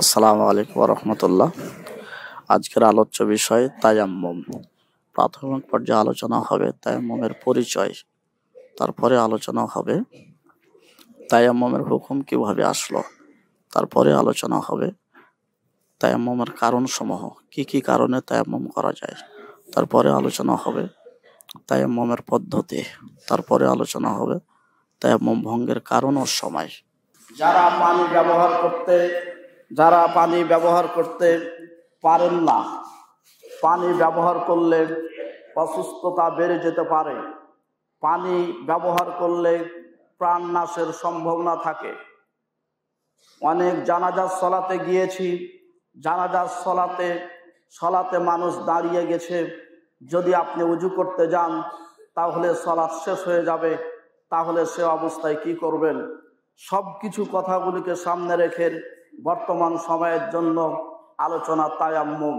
আসসালামু আলাইকুম ওয়া রাহমাতুল্লাহ। আজকের আলোচ্য বিষয় তায়াম্মুম। প্রাথমিক পর্যায়ে আলোচনা হবে তায়াম্মুমের পরিচয়, তারপরে আলোচনা হবে তায়াম্মুমের হুকুম কিভাবে আসলো, তারপরে আলোচনা হবে তায়াম্মুমের কারণসমূহ, কি কি কারণে তায়াম্মুম করা যায়, তারপরে আলোচনা হবে তায়াম্মুমের পদ্ধতি, তারপরে আলোচনা হবে তায়াম্মুম ভঙ্গের কারণ ও সময়। যারা পানি ব্যবহার করতে পারেন না, পানি ব্যবহার করলে অসুস্থতা বেড়ে যেতে পারে, পানি ব্যবহার করলে প্রাণ নাশের সম্ভাবনা থাকে। অনেক জানাজার সলাতে গিয়েছি, জানাজার সলাতে মানুষ দাঁড়িয়ে গেছে, যদি আপনি উজু করতে যান তাহলে সলাত শেষ হয়ে যাবে, তাহলে সে অবস্থায় কি করবেন? সব কিছু কথাগুলিকে সামনে রেখে বর্তমান সময়ের জন্য আলোচনা তায়াম্মুম।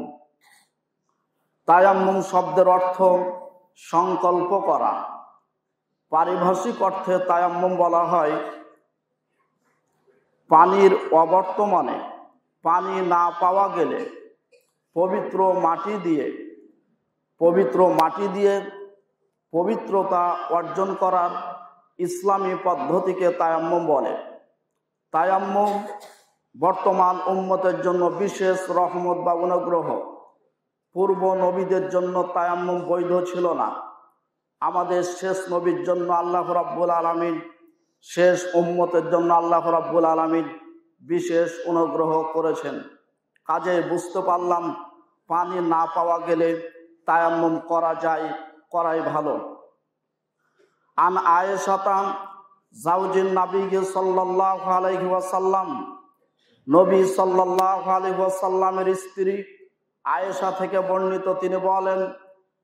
তায়াম্মুম শব্দের অর্থ সংকল্প করা। পারিভাষিক অর্থে তায়াম্মুম বলা হয় পানির অবর্তমানে, পানি না পাওয়া গেলে পবিত্র মাটি দিয়ে পবিত্রতা অর্জন করার ইসলামী পদ্ধতিকে তায়াম্মুম বলে। তায়াম্মুম বর্তমান উম্মতের জন্য বিশেষ রহমত বা অনুগ্রহ। পূর্ব নবীদের জন্য তায়াম্মুম বৈধ ছিল না। আমাদের শেষ নবীর জন্য আল্লাহ রাব্বুল আলামিন, শেষ উম্মতের জন্য আল্লাহ রাব্বুল আলামিন বিশেষ অনুগ্রহ করেছেন। কাজে বুঝতে পারলাম পানি না পাওয়া গেলে তায়াম্মুম করা যায়, করাই ভালো। আন আয়েশাতা জাওজিন নবী সাল্লাল্লাহু আলাইহি ওয়াসাল্লাম, নবী সাল্লাল্লাহু আলাইহি ওয়াসাল্লামের স্ত্রী আয়েশা থেকে বর্ণিত, তিনি বলেন,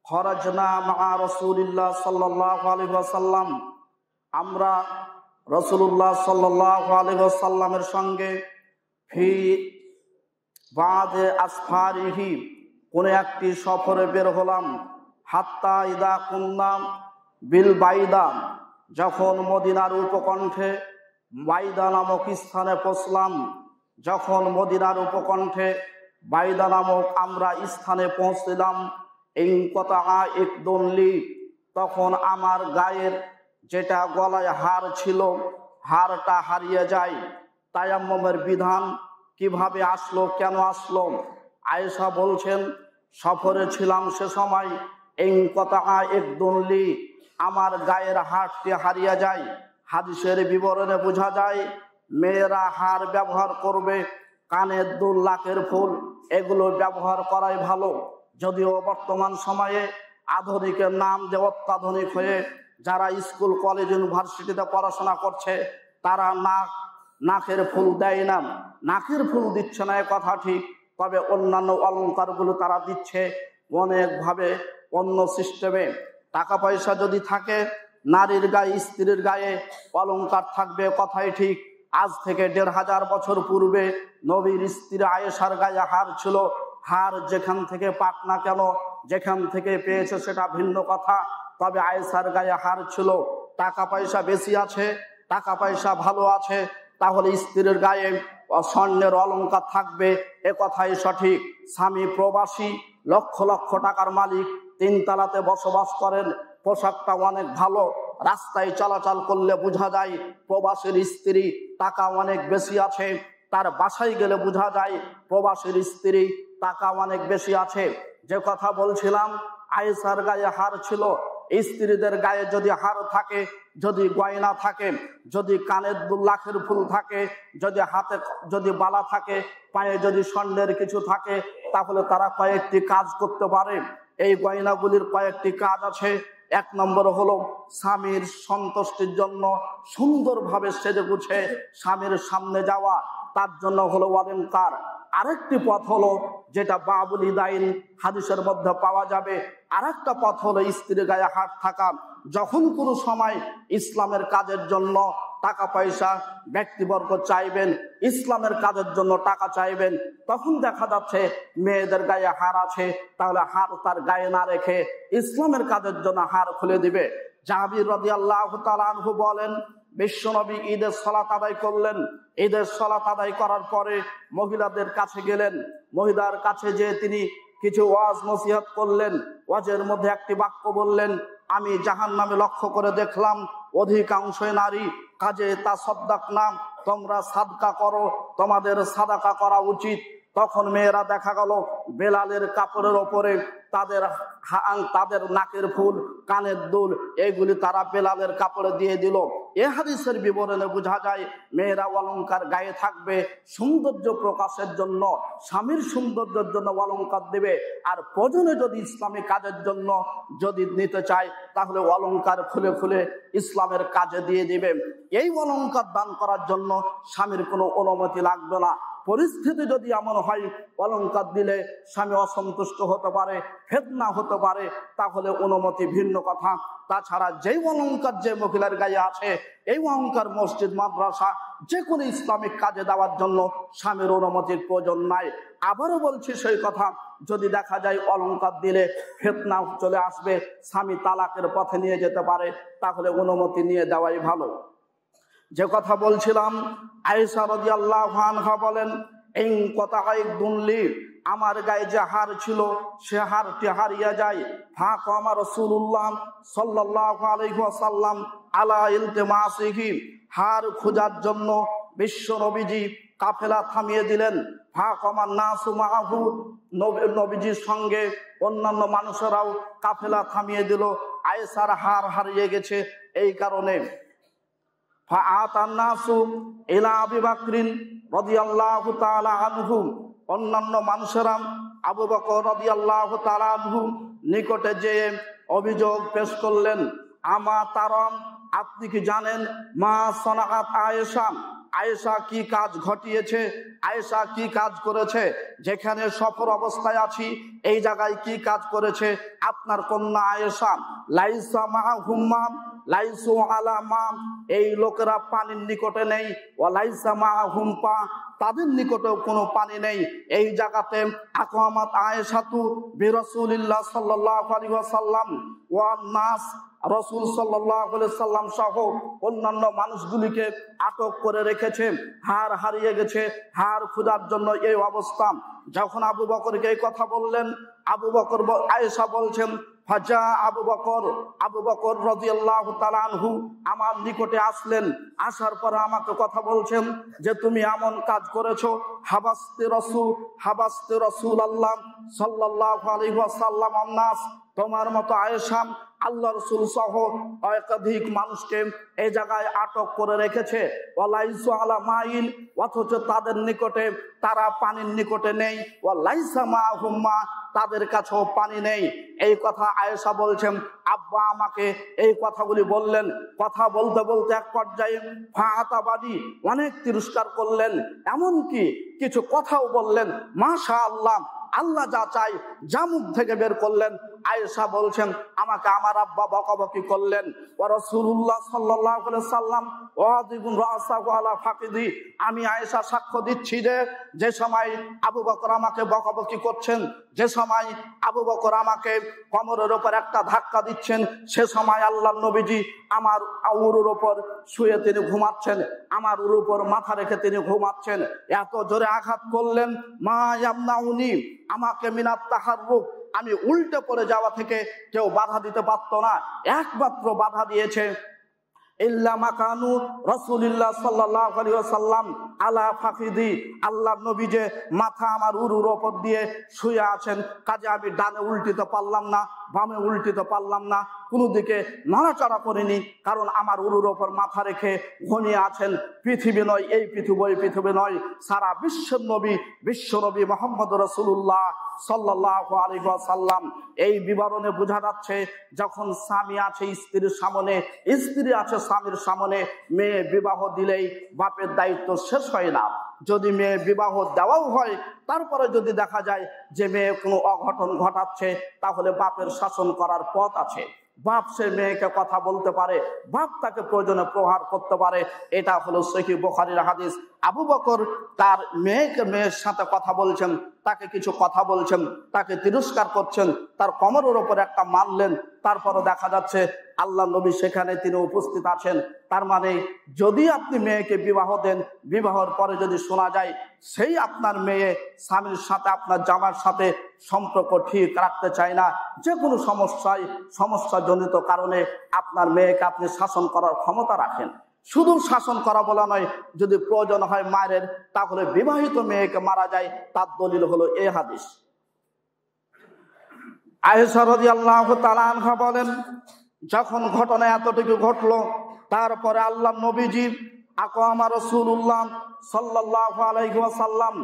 খরাজনা মা রাসূলিল্লাহ সাল্লাল্লাহু আলাইহি ওয়াসাল্লাম, আমরা রাসূলুল্লাহ সাল্লাল্লাহু আলাইহি ওয়াসাল্লামের সঙ্গে ফি বাদে আসফারিহি, কোন একটি সফরে বের হলাম, হাত্তা ইদা কুন্না বিল বাইদা, যখন মদিনার উপকণ্ঠে বাইদা নামক স্থানে পৌঁছলাম, যখন মদিনার উপকণ্ঠে বাইদা নামক আমরা স্থানে পৌঁছলাম, এই কথা একদলি, তখন আমার গায়ের যেটা গলায় হার ছিল, হারটা হারিয়ে যায়। তায়াম্মুমের বিধান কিভাবে আসলো, কেন আসলো? আয়েশা বলছেন, সফরে ছিলাম, সে সময় এই কথা একদলি, আমার গায়ের হারটি হারিয়ে যায়। হাদিসের বিবরণে বোঝা যায় মেয়েরা হার ব্যবহার করবে, কানের দুল, লাকের ফুল, এগুলো ব্যবহার করাই ভালো। যদিও বর্তমান সময়ে আধুনিকের নাম যে অত্যাধুনিক হয়ে যারা স্কুল, কলেজ, ইউনিভার্সিটিতে পড়াশোনা করছে তারা নাকের ফুল দেয় না। নাকের ফুল দিচ্ছে না এ কথা ঠিক, তবে অন্যান্য অলংকারগুলো তারা দিচ্ছে অনেকভাবে, অন্য সিস্টেমে। টাকা পয়সা যদি থাকে, নারীর গায়ে, স্ত্রীর গায়ে অলংকার থাকবে, কথাই ঠিক। আজ থেকে ১৫০০ বছর পূর্বে নবীর স্ত্রী আয়েশার গায়ে হার ছিল। হার যেখান থেকে পাক না কেন, যেখান থেকে পেয়েছে সেটা ভিন্ন কথা, তবে আয়েশার গায়ে হার ছিল। টাকা পয়সা বেশি আছে, টাকা পয়সা ভালো আছে, তাহলে স্ত্রীর গায়ে স্বর্ণের অলংকার থাকবে, এ কথাই সঠিক। স্বামী প্রবাসী, লক্ষ লক্ষ টাকার মালিক, ৩ তলাতে বসবাস করেন, পোশাকটা অনেক ভালো, রাস্তায় চলাচল করলে বোঝা যায় প্রবাসীর স্ত্রী টাকা অনেক বেশি আছে, তার বাসায় গেলে বোঝা যায় প্রবাসীর স্ত্রী টাকা অনেক বেশি আছে। যে কথা বলছিলাম, আয়েশার গায়ে হার ছিল। স্ত্রীদের গায়ে যদি হার থাকে, যদি গয়না থাকে, যদি কানের দুল, লাখের ফুল থাকে, যদি হাতে যদি বালা থাকে, পায়ে যদি স্বর্ণের কিছু থাকে, তাহলে তারা কয়েকটি কাজ করতে পারে। এই গয়নাগুলির কয়েকটি কাজ আছে। ১ নম্বর হলো স্বামীর সন্তুষ্টির জন্য সুন্দরভাবে সেজে গুছে স্বামীর সামনে যাওয়া, তার জন্য হলো অলংকার। আরেকটি পথ হলো যেটা বাবুল ইদাইন হাদিসের মধ্যে পাওয়া যাবে, আরেকটা পথ হলো স্ত্রীর গায়ে হাত থাকা। যখন কোনো সময় ইসলামের কাজের জন্য টাকা পয়সা ব্যক্তিবর্গ চাইবেন, ইসলামের কাজের জন্য টাকা চাইবেন, তখন দেখা যাচ্ছে মেয়েদের গায়ে হার আছে, তাহলে হার তার গায়ে না রেখে ইসলামের কাজের জন্য হার খুলে দিবে। জাবির রাদিয়াল্লাহু তাআলা আনহু বলেন, বিশ্বনবী ঈদের সালাত আদায় করলেন। ঈদের সালাত আদায় করার পরে মহিলাদের কাছে গেলেন। মহিলার কাছে যে তিনি কিছু ওয়াজ নসিহত করলেন। ওয়াজের মধ্যে একটি বাক্য বললেন, আমি জাহান্নামে লক্ষ্য করে দেখলাম অধিকাংশই নারী, কাজে তাসাদ্দাক নাম, তোমরা সাদকা করো, তোমাদের সাদাকা করা উচিত। তখন মেয়েরা দেখা গেল বেলালের কাপড়ের ওপরে তাদের নাকের ফুল, কানের দুল, এগুলি তারা বেলালের কাপড়ে দিয়ে দিল। এ হাদিসের বিবরণে বোঝা যায় মেয়েরা অলংকার গায়ে থাকবে সৌন্দর্য প্রকাশের জন্য, স্বামীর সৌন্দর্যের জন্য অলংকার দেবে। আর প্রয়োজনে যদি ইসলামী কাজের জন্য যদি নিতে চায় তাহলে অলংকার খুলে খুলে ইসলামের কাজে দিয়ে দিবে। এই অলংকার দান করার জন্য স্বামীর কোনো অনুমতি লাগবে না। পরিস্থিতি যদি এমন হয় অলংকার দিলে স্বামী অসন্তুষ্ট হতে পারে, ফিতনা হতে পারে, তাহলে অনুমতি ভিন্ন কথা। তাছাড়া যেই অলংকার যে মহিলার গায়ে আছে, এই অলংকার মসজিদ, মাদ্রাসা, যে কোনো ইসলামিক কাজে দেওয়ার জন্য স্বামীর অনুমতির প্রয়োজন নাই। আবারও বলছি সেই কথা, যদি দেখা যায় অলংকার দিলে ফিতনা চলে আসবে, স্বামী তালাকের পথে নিয়ে যেতে পারে, তাহলে অনুমতি নিয়ে দেওয়াই ভালো। যে কথা বলছিলাম, আয়েশা রাদিয়াল্লাহু আনহা বলেন, এই কথা দুনলি, আমার গায়ে যে হার ছিল সে হারটি হারিয়ে যায়। ফাকামা রাসূলুল্লাহ সাল্লাল্লাহু আলাইহি ওয়াসাল্লাম আলা ইলতিমাসিহি, হার খোঁজার জন্য বিশ্ব নবীজি কাফেলা থামিয়ে দিলেন। ফাকামান নাসু মাহু, নবীজির সঙ্গে অন্যান্য মানুষেরাও কাফেলা থামিয়ে দিল। আয়েশার হার হারিয়ে গেছে এই কারণে। ফাআতান নাসু ইলা আবি বকরিন রাদিয়াল্লাহু তাআলা আনহু, অন্যান্য মানুষেরা আবু বকর রাদিয়াল্লাহু তাআলা আনহু নিকটে যে অভিযোগ পেশ করলেন, আমা তারাম, আপনি কি জানেন, মা সনাআত আয়েশা, আয়েশা কি কাজ ঘটিয়েছে, আয়েশা কি কাজ করেছে, যেখানে সফর অবস্থায় আছি এই জায়গায় কি কাজ করেছে আপনার কন্যা আয়েশা। লাইসা মাহুম মা, লাইসু আলা মা, এই লোকেরা পানির নিকটে নেই। ওয়ালাইসা মাহুম পা, তাদের নিকটেও কোনো পানি নেই। এই জায়গাতে আকামাত আয়েশাতু বিরাসূলিল্লাহ সাল্লাল্লাহু আলাইহি ওয়াসাল্লাম ওয়ান নাস, রাসূল সাল্লাল্লাহু আলাইহি সাল্লাম সহ অন্যান্য মানুষগুলিকে আটক করে রেখেছে। হার হারিয়ে গেছে, হার খোঁজার জন্য এই অবস্থা। যখন আবু বকরকে এই কথা বললেন, আবু বকর, আয়েশা বলছেন, ফাজা আবু বকর রাদিয়াল্লাহু তাআলা আনহু আমার নিকটে আসলেন। আসার পরে আমাকে কথা বলছেন যে তুমি এমন কাজ করেছো, হাবাস্তে রাসূলুল্লাহ সাল্লাল্লাহু আলাইহি ওয়াসাল্লাম নাস, তোমার মতো আয়েশা আল্লাহ রাসূল সহ একাধিক মানুষকে এই জায়গায় আটক করে রেখেছে। ওয়ালাইসু আলা মাইল, অথচ তাদের নিকটে, তারা পানির নিকটে নেই। ওয়ালাইসা মাহুম মা, তাদের কাছেও পানি নেই। এই কথা আয়েশা বলছেন, আব্বা আমাকে এই কথাগুলি বললেন। কথা বলতে বলতে এক পর্যায়ে ফাতাবাদি, অনেক তিরস্কার করলেন, এমনকি কিছু কথাও বললেন। মাশাআল্লাহ, আল্লাহ যা চাই যা মুখ থেকে বের করলেন। আয়েশা বলছেন, আমাকে আমার আব্বা বকাবকি করলেন। ওয়া রাসূলুল্লাহ সাল্লাল্লাহু আলাইহি সাল্লাম ওয়াদিবুন রাসাহু আলা ফাকিদি, আমি আয়েশা সাক্ষ্য দিচ্ছি যে সময় আবু বকর আমাকে বকাবকি করছেন, যে সময় আবু বকর আমাকে কোমরের উপর একটা ধাক্কা দিচ্ছেন, সে সময় আল্লাহর নবীজি আমার উরুর উপর শুয়ে তিনি ঘুমাচ্ছেন, আমার উরুর উপর মাথা রেখে তিনি ঘুমাচ্ছেন। এত জোরে আঘাত করলেন, মা ইয়ামনাউনি, আমাকে মিনাত তাহাররুক, আমি উল্টে পড়ে যাওয়া থেকে কেউ বাধা দিতে পারতো না। একমাত্র বাধা দিয়েছে ইল্লা মাকানু রাসূলুল্লাহ সাল্লাল্লাহু আলাইহি ওয়াসাল্লাম আলা ফাকিদি, আল্লাহর নবী যে মাথা আমার উরুর উপর দিয়ে শুয়ে আছেন, কাজে আমি ডানে উল্টিতে পারলাম না, বামে উল্টিতে পারলাম না, কোনো দিকে নড়াচড়া করিনি, কারণ আমার উরুর ওপর মাথা রেখে ঘুমিয়ে আছেন। পৃথিবী নয়, এই পৃথিবী নয়, সারা বিশ্বনবী মুহাম্মদ রাসূলুল্লাহ সাল্লাল্লাহু আলাইহি ওয়াসাল্লাম। এই বিবরণে বোঝা যাচ্ছে, যখন স্বামী আছে স্ত্রীর সামনে, স্ত্রী আছে স্বামীর সামনে, মেয়ে বিবাহ দিলেই বাপের দায়িত্ব শেষ হয় না। যদি মেয়ে বিবাহ দেওয়াও হয়, তারপরে যদি দেখা যায় যে মেয়ে কোনো অঘটন ঘটাচ্ছে, তাহলে বাপের শাসন করার পথ আছে। বাপ সে মেয়েকে কথা বলতে পারে, বাপ তাকে প্রয়োজনে প্রহার করতে পারে। এটা হলো সহিহ বুখারীর হাদিস। আবু বকর তার মেয়ের সাথে কথা বলছেন, তাকে কিছু কথা বলছেন, তাকে তিরস্কার করছেন, তার কোমরের ওপর একটা মারলেন। তারপরে দেখা যাচ্ছে আল্লাহ নবী সেখানে তিনি উপস্থিত আছেন। তার মানে যদি আপনি মেয়েকে বিবাহ দেন, বিবাহের পরে যদি শোনা যায় সেই আপনার মেয়ে স্বামীর সাথে, আপনার জামার সাথে সম্পর্ক ঠিক রাখতে চায় না, যে কোনো সমস্যাজনিত কারণে আপনার মেয়েকে আপনি শাসন করার ক্ষমতা রাখেন। শুধু শাসন করা বলা নয়, যদি প্রয়োজন হয় মায়ের, তাহলে বিবাহিত মেয়েকে মারা যায়। তার দলিল হলো এই হাদিস। আয়েশা রাদিয়াল্লাহু তাআলা আনহা বলেন, যখন ঘটনা এতটুকু ঘটলো, তারপরে আল্লাহ নবীজি আকামা রাসূলুল্লাহ সাল্লাল্লাহু আলাইহি ওয়াসাল্লাম,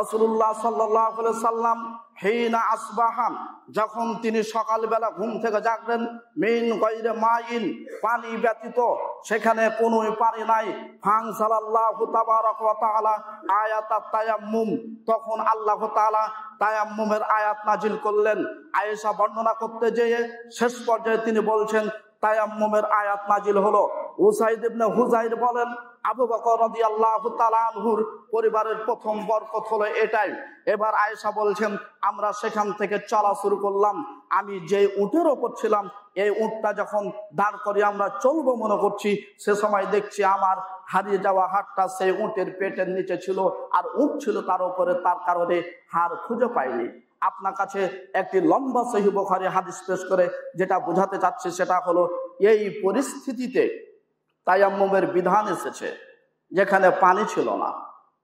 রাসূলুল্লাহ সাল্লাল্লাহু আলাইহি ওয়াসাল্লাম হিনা আসবাহান, যখন তিনি সকালবেলা ঘুম থেকে জাগলেন, মিন গায়রে মাইন, পানি ব্যতীত, সেখানে কোনো পানি নাই, ফানসালাল্লাহু তাবারাকা ওয়া তাআলা আয়াতাত তায়াম্মুম, তখন আল্লাহ তাআলা তায়াম্মুমের আয়াত নাজিল করলেন। আয়েশা বর্ণনা করতে যেয়ে শেষ পর্যায়ে তিনি বলছেন তায়াম্মুমের আয়াত নাজিল হলো। উসাইদ ইবনে হুযাইর বলেন, আবু বকর রাদিয়াল্লাহু তাআলা আনহুর পরিবারের প্রথম বরকত হলো এটাই। এবার আয়েশা বলছেন, আমরা সেখান থেকে চলা শুরু করলাম। আমি যে উটের ওপর ছিলাম, এই উটটা যখন দাঁড় করে আমরা চলবো মনে করছি, সে সময় দেখছি আমার হারিয়ে যাওয়া হাড়টা সেই উটের পেটের নিচে ছিল, আর উট ছিল তার উপরে, তার কারণে হাড় খুঁজে পাইনি। আপনার কাছে একটি লম্বা সহিহ বুখারী হাদিস পেশ করে যেটা বোঝাতে চাচ্ছে সেটা হলো, এই পরিস্থিতিতে তায়াম্মুমের বিধান এসেছে যেখানে পানি ছিল না।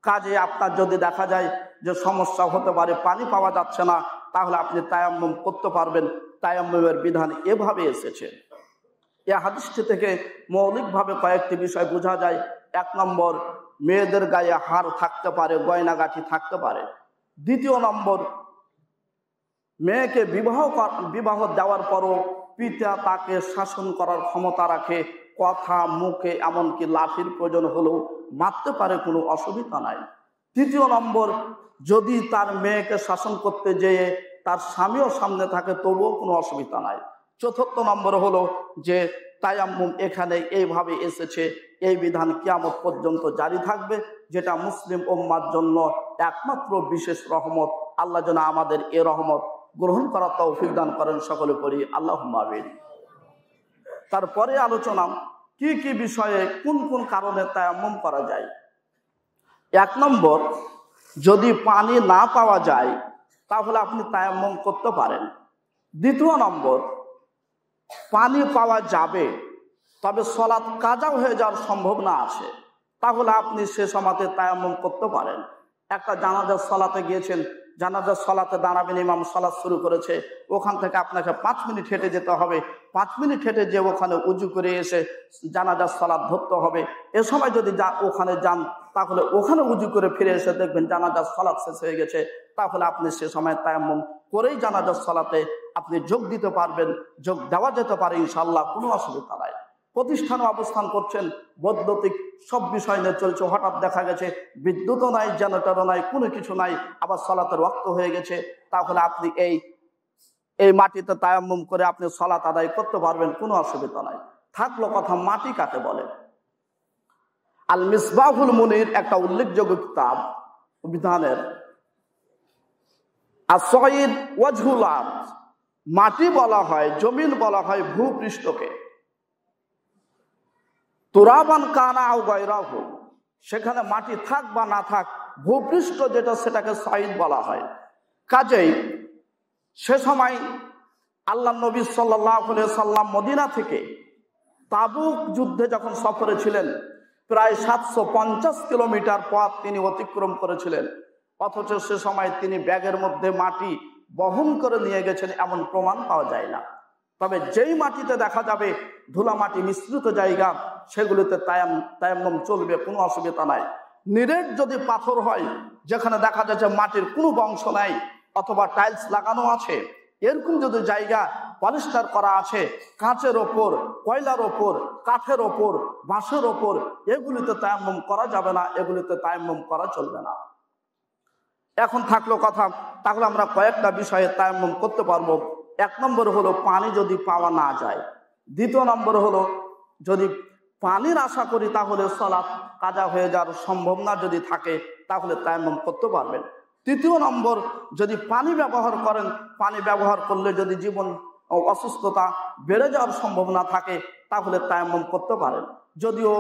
কাজে আপনার যদি দেখা যায় যে সমস্যা হতে পারে, পানি পাওয়া যাচ্ছে না, তাহলে আপনি তায়াম্মুম করতে পারবেন। তায়াম্মুমের বিধান এভাবে এসেছে। এই হাদিসটি থেকে মৌলিকভাবে কয়েকটি বিষয় বোঝা যায়। 1 নম্বর, মেয়েদের গায়ে হার থাকতে পারে, গয়নাগাঠি থাকতে পারে। 2 নম্বর, মেয়েকে বিবাহ দেওয়ার পরও পিতা তাকে শাসন করার ক্ষমতা রাখে, কথা, মুখে, এমনকি লাঠির প্রয়োজন হলেও মারতে পারে, কোনো অসুবিধা নাই। 3 নম্বর, যদি তার মেয়েকে শাসন করতে যেয়ে তার স্বামীও সামনে থাকে, তবুও কোনো অসুবিধা নাই। 4 নম্বর হলো যে তায়াম্মুম এখানে এইভাবে এসেছে, এই বিধান কিয়ামত পর্যন্ত জারি থাকবে, যেটা মুসলিম উম্মার জন্য একমাত্র বিশেষ রহমত। আল্লাহ যেন আমাদের এ রহমত গ্রহণ করার তৌফিক দান করেন, সকলে পড়ি আল্লাহুম্মা আমিন। তারপরে আলোচনা কি কি বিষয়ে, কোন কোন কারণে তায়াম্মুম করা যায়। 1 নম্বর, যদি পানি না পাওয়া যায় তাহলে আপনি তায়াম্মুম করতে পারেন। 2 নম্বর, পানি পাওয়া যাবে তবে সালাত কাজা হয়ে যাওয়ার সম্ভাবনা আছে, তাহলে আপনি সে সময়তে তায়াম্মুম করতে পারেন। একটা জানাজার সালাতে গিয়েছেন, জানাজার সালাতে দাঁড়াবেন, ইমাম সালাত শুরু করেছে, ওখান থেকে আপনাকে 5 মিনিট হেঁটে যেতে হবে। 5 মিনিট হেঁটে যে ওখানে উজু করে এসে জানাজার সালাত ধরতে হবে। এ সময় যদি ওখানে যান, তাহলে ওখানে উজু করে ফিরে এসে দেখবেন জানাজার সালাত শেষ হয়ে গেছে, তাহলে আপনি সে সময় তায়াম্মুম করেই জানাজার সালাতে আপনি যোগ দিতে পারবেন, যোগ দেওয়া যেতে পারে ইনশাআল্লাহ, কোনো অসুবিধা নাই। প্রতিষ্ঠানে অবস্থান করছেন, বৈদ্যুতিক সব বিষয় নিয়ে চলছে, হঠাৎ দেখা গেছে বিদ্যুৎও নাই, জেনারেটরও নাই, কোনো কিছু নাই, আবার সালাতের ওয়াক্ত হয়ে গেছে, তাহলে আপনি এই মাটিতে তায়াম্মুম করে আপনি সালাত আদায় করতে পারবেন, কোনো অসুবিধা নাই। থাকলো কথা, মাটি কাকে বলে। আল মিসবাহুল মুনির একটা উল্লেখযোগ্য কিতাব বিধানের। as-sa'id ওয়াজহুল আরদ, মাটি বলা হয়, জমিন বলা হয় ভূপৃষ্ঠকে। তুরাবান কানা আও গায়রাহু, সেখানে মাটি থাক বা না থাক, ভূপৃষ্ঠ যেটা সেটাকে সাইদ বলা হয়। কাজেই সে সময় আল্লাহ নবী সাল্লাল্লাহু আলাইহি সাল্লাম মদিনা থেকে তাবুক যুদ্ধে যখন সফরে ছিলেন, প্রায় 750 কিলোমিটার পথ তিনি অতিক্রম করেছিলেন, অথচ সে সময় তিনি ব্যাগের মধ্যে মাটি বহন করে নিয়ে গেছেন এমন প্রমাণ পাওয়া যায় না। তবে যেই মাটিতে দেখা যাবে ধুলা মাটি মিশ্রিত জায়গা, সেগুলিতে তায়াম্মুম চলবে, কোনো অসুবিধা নাই। নিরেট যদি পাথর হয়, যেখানে দেখা যাচ্ছে মাটির কোনো বংশ নাই অথবা টাইলস লাগানো আছে, এরকম যদি জায়গা পরিষ্কার করা আছে, কাঁচের ওপর, কয়লার ওপর, কাঠের ওপর, বাঁশের ওপর, এগুলিতে তায়াম্মুম করা যাবে না, এগুলিতে তায়াম্মুম করা চলবে না। এখন থাকলো কথা, তাহলে আমরা কয়েকটা বিষয়ে তায়াম্মুম করতে পারবো। 1 নম্বর হলো পানি যদি পাওয়া না যায়। 2 নম্বর হলো যদি পানির আশা করি তাহলে সালাত কাজা হয়ে যাওয়ার সম্ভাবনা যদি থাকে তাহলে তায়াম্মুম করতে পারবেন। তৃতীয় নম্বর, যদি পানি ব্যবহার করেন, পানি ব্যবহার করলে যদি জীবন অসুস্থতা বেড়ে যাওয়ার সম্ভাবনা থাকে তাহলে তায়াম্মুম করতে পারেন। যদিও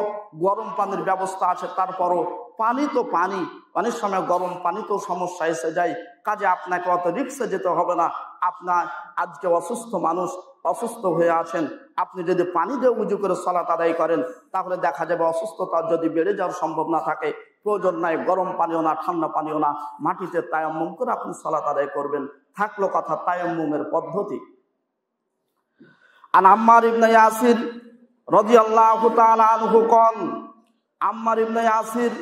গরম পানির ব্যবস্থা আছে, তারপরও পানি তো পানি, অনেক সময় গরম পানিতেও সমস্যা এসে যায়। কাজে আপনাকে অত রিক্সে যেতে হবে না। আপনার আজকে অসুস্থ মানুষ, অসুস্থ হয়ে আছেন, আপনি যদি পানি দিয়ে উজু করে সালাত আদায় করেন তাহলে দেখা যাবে অসুস্থতা যদি বেড়ে যাওয়ার সম্ভাবনা থাকে, প্রয়োজন নাই গরম পানিও না ঠান্ডা পানিও না, মাটিতে তায়াম্মুম করে আপনি সালাত আদায় করবেন। থাকলো কথা তায়াম্মুমের পদ্ধতি। আন আম্মার ইবনে ইয়াসির রাদিয়াল্লাহু তাআলা আনহু قال, আম্মার ইবনে ইয়াসির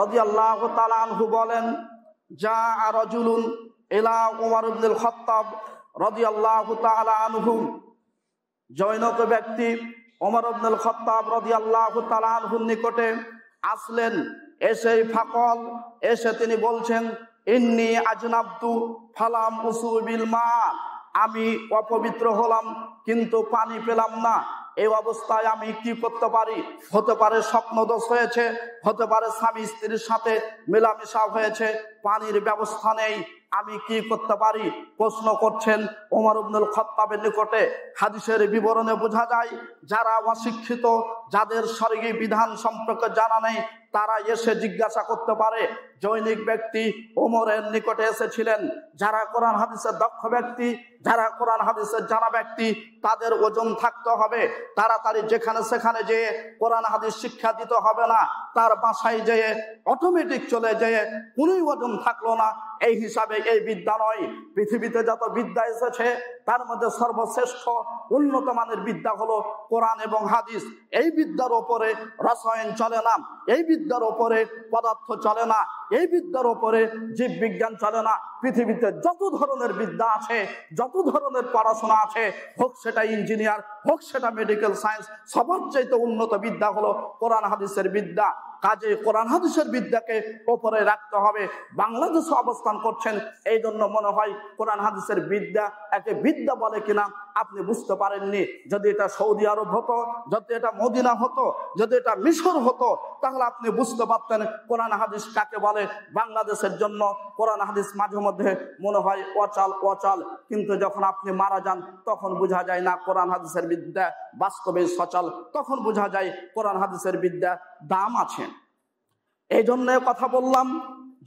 রাদিয়াল্লাহু তাআলা আনহু বলেন, জা রাজুলুন ইলা উমর ইবনুল খাত্তাব রাদিয়াল্লাহু তাআলা আনহু, জনৈক ব্যক্তি ওমর ইবনুল খাত্তাব রাদিয়াল্লাহু তাআলা আনহুর নিকটে আসলেন। এসে ফাকল, এসে তিনি বলছেন, ইন্নী আজনাবতু ফালাম উসুবিল মা, আমি অপবিত্র হলাম কিন্তু পানি পেলাম না। এই অবস্থায় আমি কি করতে পারি? হতে পারে স্বপ্নদোষ হয়েছে, হতে পারে স্বামী স্ত্রীর সাথে মেলামেশা হয়েছে, পানির ব্যবস্থা নেই, আমি কি করতে পারি? প্রশ্ন করছেন ওমর ইবনুল খাত্তাবের নিকটে। হাদিসের বিবরণে বোঝা যায় যারা অশিক্ষিত, যাদের শরঈ বিধান সম্পর্কে জানা নেই, তারা এসে জিজ্ঞাসা করতে পারে। জৈনিক ব্যক্তি ওমরের নিকটে এসেছিলেন। যারা কোরআন হাদিসের দক্ষ ব্যক্তি, যারা কোরআন হাদিসের জানা ব্যক্তি, তাদের ওজন থাকতে হবে। তাড়াতাড়ি যেখানে সেখানে যেয়ে কোরআন হাদিস শিক্ষা দিতে হবে না, তার বাসায় যেয়ে অটোমেটিক চলে যেয়ে কোনোই ওজন থাকলো না। এই হিসাবে এই বিদ্যা নয়। পৃথিবীতে যত বিদ্যা এসেছে তার মধ্যে সর্বশ্রেষ্ঠ উন্নত মানের বিদ্যা হলো কোরআন এবং হাদিস। এই বিদ্যার ওপরে রসায়ন চলে না, এই বিদ্যার ওপরে পদার্থ চলে না, এই বিদ্যার ওপরে জীব বিজ্ঞান চলে না। পৃথিবীতে যত ধরনের বিদ্যা আছে, যত ধরনের পড়াশোনা আছে, হোক সেটা ইঞ্জিনিয়ার, হোক সেটা মেডিকেল সায়েন্স, সবার চাইতে উন্নত বিদ্যা হলো কোরআন হাদিসের বিদ্যা। কাজে কোরআন হাদিসের বিদ্যাকে ওপরে রাখতে হবে। বাংলাদেশে অবস্থান করছেন, এই জন্য মনে হয় কোরআন হাদিসের বিদ্যা একে বিদ্যা বলে কিনা আপনি বুঝতে পারেননি। যদি এটা সৌদি আরব হতো, যদি এটা মদিনা হতো, যদি এটা মিশর হতো, তাহলে আপনি বুঝতে পারতেন কোরআন হাদিস কাকে বলে। বাংলাদেশের জন্য কোরআন হাদিস মাঝে মধ্যে মনে হয় অচল অচল, কিন্তু যখন আপনি মারা যান তখন বোঝা যায় না কোরআন হাদিসের বিদ্যা বাস্তবে সচল, তখন বোঝা যায় কোরআন হাদিসের বিদ্যা দাম আছে। এই জন্য কথা বললাম,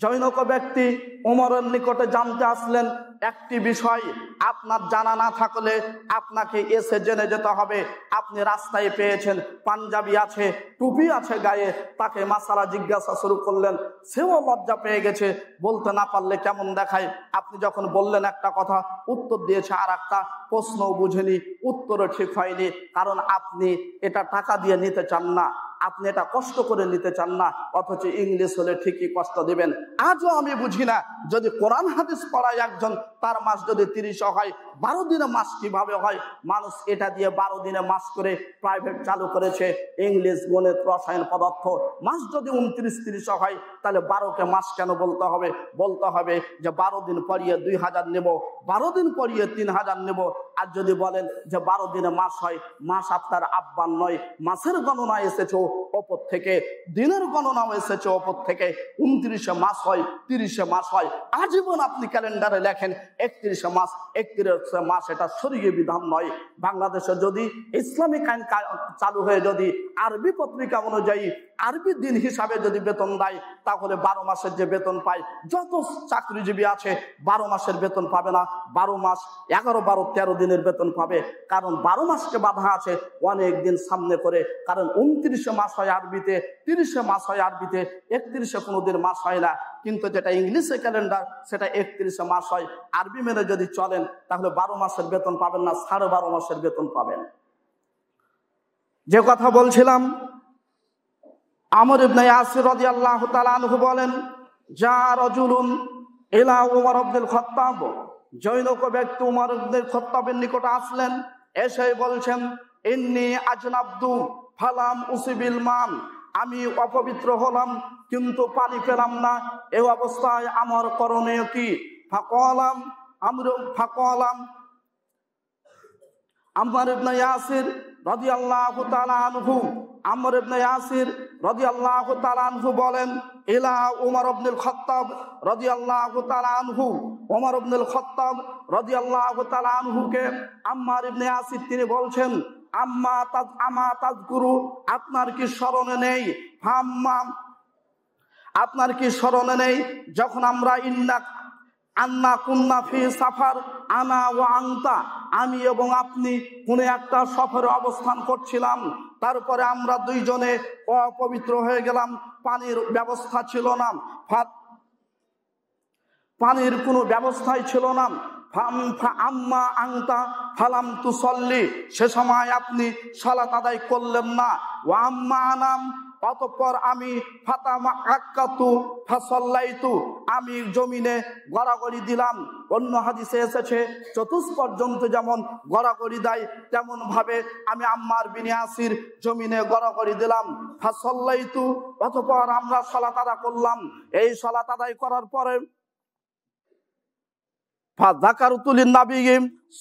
জনৈক ব্যক্তি ওমরের নিকটে জানতে আসলেন একটি বিষয়। আপনার জানা না থাকলে আপনাকে এসে জেনে যেতে হবে। আপনি রাস্তায় পেয়েছেন, পাঞ্জাবি আছে, টুপি আছে গায়ে, তাকে মাসালা জিজ্ঞাসা শুরু করলেন, সেও লজ্জা পেয়ে গেছে, বলতে না পারলে কেমন দেখায়। আপনি যখন বললেন একটা কথা, উত্তর দিয়েছে আর একটা, প্রশ্নও বুঝেনি, উত্তরও ঠিক হয়নি, কারণ আপনি এটা টাকা দিয়ে নিতে চান না, আপনি এটা কষ্ট করে নিতে চান না, অথচ ইংলিশ হলে ঠিকই কষ্ট দিবেন। আজও আমি বুঝি না, যদি কোরআন হাদিস পড়ায় একজন, তার মাস যদি 30 হয়, 12 দিনে মাস কিভাবে হয়? মানুষ এটা দিয়ে 12 দিনে মাস করে প্রাইভেট চালু করেছে, ইংলিশ, গণিত, রসায়ন, পদার্থ। মাস যদি 29-30 হয়, তাহলে 12কে মাস কেন বলতে হবে? বলতে হবে যে 12 দিন পড়িয়ে 2000 নেব, 12 দিন পড়িয়ে 3000 নেব। আর যদি বলেন যে 12 দিনে মাস হয়, মাস আপনার আব্বান নয়, মাসের গণনা এসেছে ওপর থেকে, দিনের গণনাও এসেছে ওপর থেকে। 29 মাস হয়, 30 মাস হয়। আজীবন আপনি ক্যালেন্ডারে লেখেন 31 মাস, 31 মাস, এটা শরীয়ী বিধান নয়। বাংলাদেশে যদি ইসলামিক আইন চালু হয়ে যদি আরবি পত্রিকা অনুযায়ী আরবি দিন হিসাবে যদি বেতন দেয়, তাহলে 12 মাসের যে বেতন পায়, যত চাকরিজীবী আছে 12 মাসের বেতন পাবে না, 12 মাস 11, 12, 13 দিনের বেতন পাবে। কারণ 12 মাসকে বাধা আছে অনেক দিন সামনে করে। কারণ 29 মাস হয় আরবিতে, 30 মাস হয় আরবিতে, 31 কোনোদিন মাস হয় না। কিন্তু যেটা ইংলিশে ক্যালেন্ডার, সেটা 31 মাস হয়। আরবি মেনে যদি চলেন তাহলে 12 মাসের বেতন পাবেন না, 12.5 মাসের বেতন পাবেন। যে কথা বলছিলাম, আমর ইবনে ইয়াসির রাদিয়াল্লাহু তাআলা আনহু বলেন, যা রাজুলুন ইলা উমর ইবনুল খাত্তাব, জনৈক ব্যক্তি উমর ইবনুল খাত্তাবের নিকটে আসলেন। এসে বলছেন, ইন্নী আজনাবতু ফালাম উসিবিল মান, আমি অপবিত্র হলাম কিন্তু পানি পেলাম না। এই অবস্থায় আমার করণীয় কি? আম্মার ইবনে ইয়াসির রাদিয়াল্লাহু তাআলা আনহু, আমর ইবনে ইয়াসির রাদিয়াল্লাহু তাআলা আনহু বলেন, ইলা উমর ইবনুল খাত্তাব রাদিয়াল্লাহু তাআলা আনহু, ওমর ইবনুল খাত্তাব রাদিয়াল্লাহু তাআলা আনহুকে আম্মার ইবনে ইয়াসির তিনি বলছেন, আমা তাযকুরু, আপনার কি স্মরণে নেই, আপনার কি স্মরণে নেই যখন আমরা আন্না কুন্না ফি সাফার, আনা ওয়া আনতা, আমি এবং আপনি কোন একটা সফরে অবস্থান করছিলাম, তারপরে আমরা দুইজনে অপবিত্র হয়ে গেলাম, পানির ব্যবস্থা ছিল না, পানির কোনো ব্যবস্থাই ছিল না। আম্মা আনতা ফালাম তুসল্লি, সে সময় আপনি সালাত আদায় করলেন না। ওয়া আম্মা আনাম, অতঃপর আমি ফাতামা আক্কাতু ফাসাল্লাইতু, আমি জমিনে গড়াগড়ি দিলাম। অন্য হাদিসে এসেছে চতুষ্পর্যন্ত যেমন গড়াগড়ি দেয় তেমন ভাবে আমি আম্মার বিন ইয়াসির জমিনে গড়াগড়ি দিলাম। ফাসাল্লাইতু, অতঃপর আমরা সালাত আদায় করলাম। এই সালাত আদায় করার পরে ফাযাকারতু লিন-নবী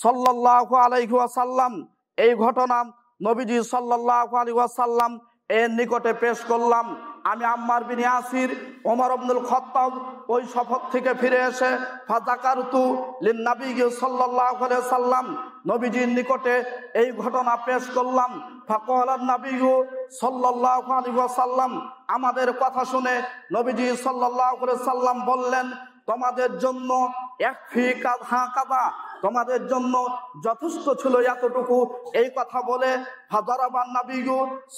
সাল্লাল্লাহু আলাইহি ওয়াসাল্লাম, এই ঘটনা নবীজি সাল্লাল্লাহু আলাইহি ওয়াসাল্লাম এর নিকটে পেশ করলাম। আমি আম্মার বিন ইয়াসির, ওমর ইবনুল খাত্তাব ওই সফর থেকে ফিরে এসে ফাযাকারতু লিন-নবী সাল্লাল্লাহু আলাইহি ওয়াসাল্লাম, নবীজির নিকটে এই ঘটনা পেশ করলাম। ফাকালান নবী সাল্লাল্লাহু আলাইহি ওয়াসাল্লাম, আমাদের কথা শুনে নবীজি সাল্লাল্লাহু আলাইহি ওয়াসাল্লাম বললেন, তোমাদের জন্য তোমাদের জন্য যথেষ্ট ছিল এতটুকু। এই কথা বলে ফাদারাবান নবী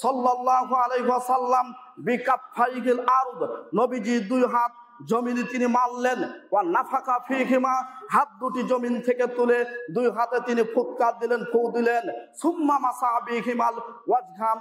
সাল্লাল্লাহু আলাইহি ওয়াসাল্লাম বিকাফাইহিল আরদ, নবীজি দুই হাত জমিনে তিনি মারলেন। ওয়া নাফাকা ফিহিমা, হাত দুটি জমিন থেকে তুলে দুই হাতে তিনি ফুৎকার দিলেন, ফু দিলেন। সুম্মা মাসাহা বিহিমাল ওয়াজহাম,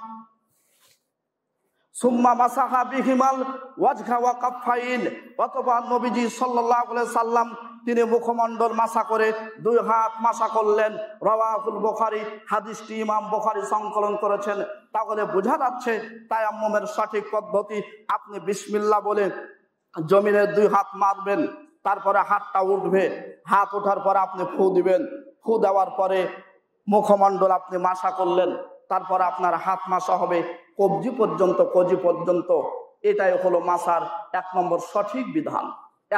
সুম্মা মাসাহা বিহিমাল ওয়াজহা ওয়া কাফাইন, অথবা নবীজি সাল্লাল্লাহু আলাইহি সাল্লাম তিনি মুখমণ্ডল মাসা করে দুই হাত মাসা করলেন। রাওয়াহুল বুখারী, হাদিসটি ইমাম বুখারী সংকলন করেছেন। তাহলে বোঝা যাচ্ছে তায়াম্মুমের সঠিক পদ্ধতি, আপনি বিসমিল্লাহ বলে জমিনে দুই হাত মারবেন, তারপরে হাতটা উঠবে, হাত ওঠার পরে আপনি ফু দিবেন, ফু দেওয়ার পরে মুখমণ্ডল আপনি মাসা করলেন, তারপরে আপনার হাত মাসা হবে কবজি পর্যন্ত। এটাই হলো মাসার 1 নম্বর সঠিক বিধান,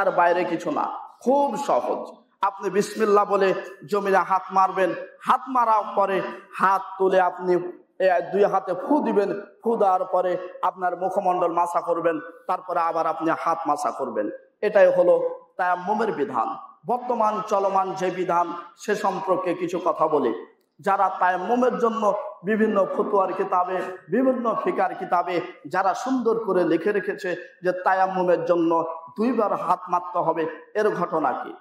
এর বাইরে কিছু না, খুব সহজ। আপনি বিসমিল্লাহ বলে জমিনে হাত মারবেন, হাত মারার পরে হাত তুলে আপনি দুই হাতে ফু দিবেন, ফু দেওয়ার পরে আপনার মুখমণ্ডল মাসা করবেন, তারপরে আবার আপনি হাত মাসা করবেন। এটাই হলো তায়াম্মুমের বিধান। বর্তমান চলমান যে বিধান সে সম্পর্কে কিছু কথা বলি। যারা তায়াম্মুমের জন্য বিভিন্ন ফতোয়ার কিতাবে, বিভিন্ন ফিকার কিতাবে যারা সুন্দর করে লিখে রেখেছে যে তায়াম্মুমের জন্য 2 বার হাত মারতে হবে, এর ঘটনা কি?